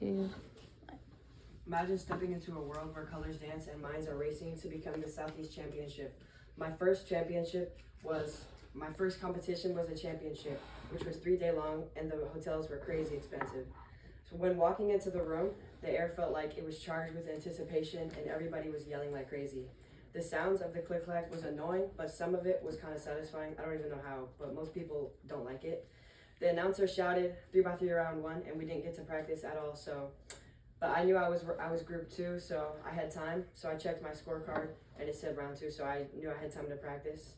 2. Imagine stepping into a world where colors dance and minds are racing to become the Southeast Championship. My first competition was a championship, which was 3 day long, and the hotels were crazy expensive. So when walking into the room, the air felt like it was charged with anticipation and everybody was yelling like crazy. The sounds of the click-clack was annoying, but some of it was kind of satisfying. I don't even know how, but most people don't like it. The announcer shouted 3x3 round 1, and we didn't get to practice at all, but I knew I was group 2, so I had time. So I checked my scorecard, and it said round 2, so I knew I had time to practice.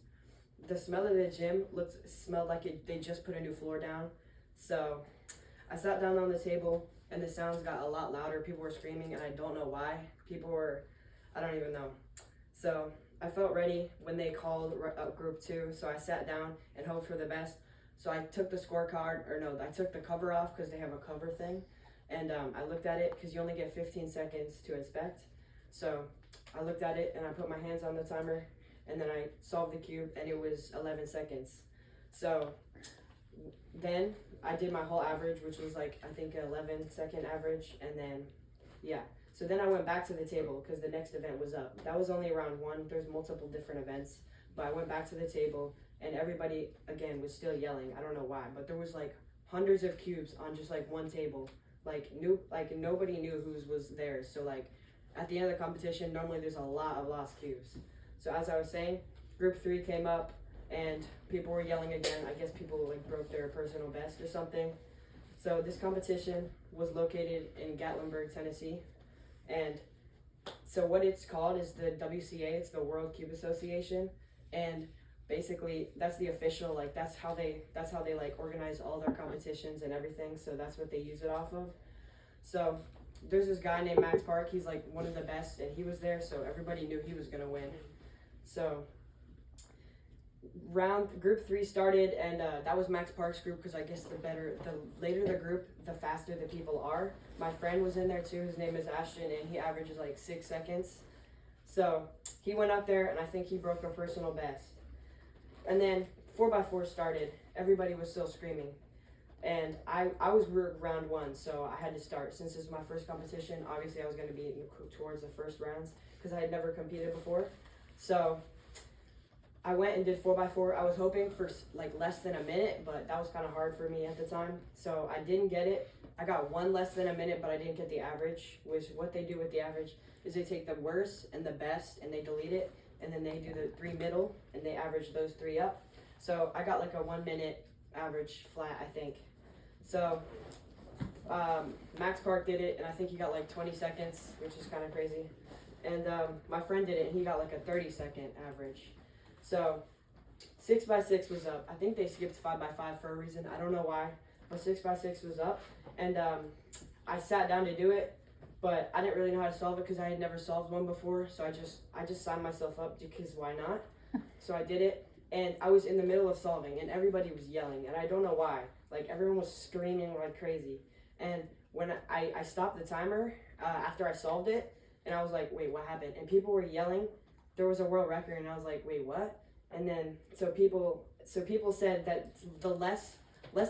The smell of the gym smelled like they just put a new floor down. So I sat down on the table, and the sounds got a lot louder. People were screaming, and I don't know why. I don't even know. So I felt ready when they called group 2, so I sat down and hoped for the best. So I took the I took the cover off because they have a cover thing. And I looked at it because you only get 15 seconds to inspect. So I looked at it and I put my hands on the timer and then I solved the cube and it was 11 seconds. So then I did my whole average, which was like, I think 11-second average. And then, yeah. So then I went back to the table because the next event was up. That was only round 1. There's multiple different events. But I went back to the table and everybody, again, was still yelling. I don't know why, but there was like hundreds of cubes on just like one table. Like nobody knew whose was theirs. So like at the end of the competition, normally there's a lot of lost cubes. So as I was saying, group 3 came up and people were yelling again. I guess people like broke their personal best or something. So this competition was located in Gatlinburg, Tennessee. And so what it's called is the WCA, it's the World Cube Association. And basically that's the official, like that's how they like organize all their competitions and everything. So that's what they use it off of. So there's this guy named Max Park. He's like one of the best and he was there. So everybody knew he was going to win. So group 3 started and that was Max Park's group because I guess the later the group, the faster the people are. My friend was in there too. His name is Ashton and he averages like 6 seconds. So he went up there and I think he broke a personal best. And then 4x4 started. Everybody was still screaming. And I was round 1, so I had to start. Since this is my first competition, obviously I was going to be towards the first rounds because I had never competed before. So I went and did 4x4. I was hoping for like less than a minute, but that was kind of hard for me at the time. So I didn't get it. I got 1 less than a minute, but I didn't get the average, which what they do with the average is they take the worst and the best and they delete it. And then they do the 3 middle and they average those 3 up. So I got like a 1 minute average flat, I think. So Max Park did it and I think he got like 20 seconds, which is kind of crazy. And my friend did it and he got like a 30-second average. So 6x6 was up. I think they skipped 5x5 for a reason. I don't know why, but 6x6 was up. And I sat down to do it. But I didn't really know how to solve it because I had never solved one before. So I just signed myself up because why not? So I did it and I was in the middle of solving and everybody was yelling and I don't know why. Like everyone was screaming like crazy. And when I stopped the timer after I solved it and I was like, wait, what happened? And people were yelling. There was a world record and I was like, wait, what? And then so people said that the less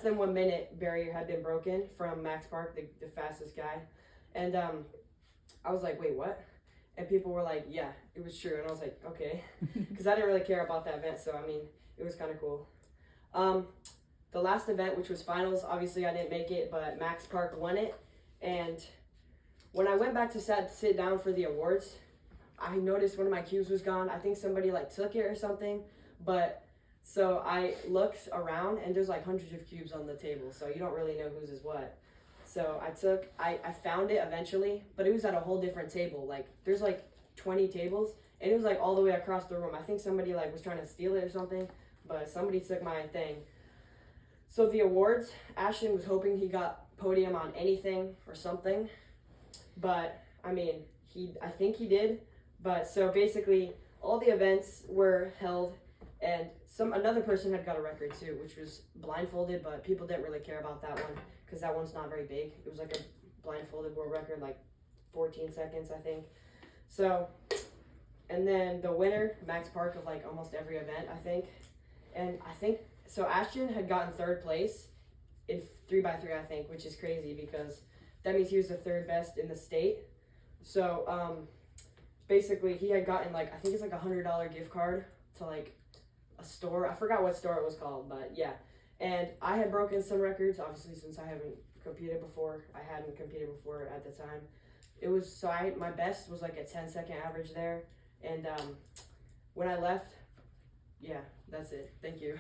than 1 minute barrier had been broken from Max Park, the fastest guy. And I was like, wait, what? And people were like, yeah, it was true. And I was like, okay. Because I didn't really care about that event. So, I mean, it was kind of cool. The last event, which was finals, obviously I didn't make it, but Max Park won it. And when I went back to sit down for the awards, I noticed one of my cubes was gone. I think somebody like took it or something. But so I looked around and there's like hundreds of cubes on the table. So you don't really know whose is what. So I found it eventually, but it was at a whole different table. Like there's like 20 tables and it was like all the way across the room. I think somebody like was trying to steal it or something, but somebody took my thing. So the awards, Ashton was hoping he got podium on anything or something, but I mean, I think he did. But so basically all the events were held and another person had got a record too, which was blindfolded, but people didn't really care about that one because that one's not very big. It was like a blindfolded world record, like 14 seconds, I think. So, and then the winner, Max Park, of like almost every event, I think. And I think, so Ashton had gotten 3rd place in 3x3, I think, which is crazy because that means he was the third best in the state. So basically he had gotten like, I think it's like $100 gift card to like a store. I forgot what store it was called, but yeah. And I had broken some records, obviously, since I haven't competed before. I hadn't competed before at the time. It was, so my best was like a 10-second average there. And when I left, yeah, that's it. Thank you.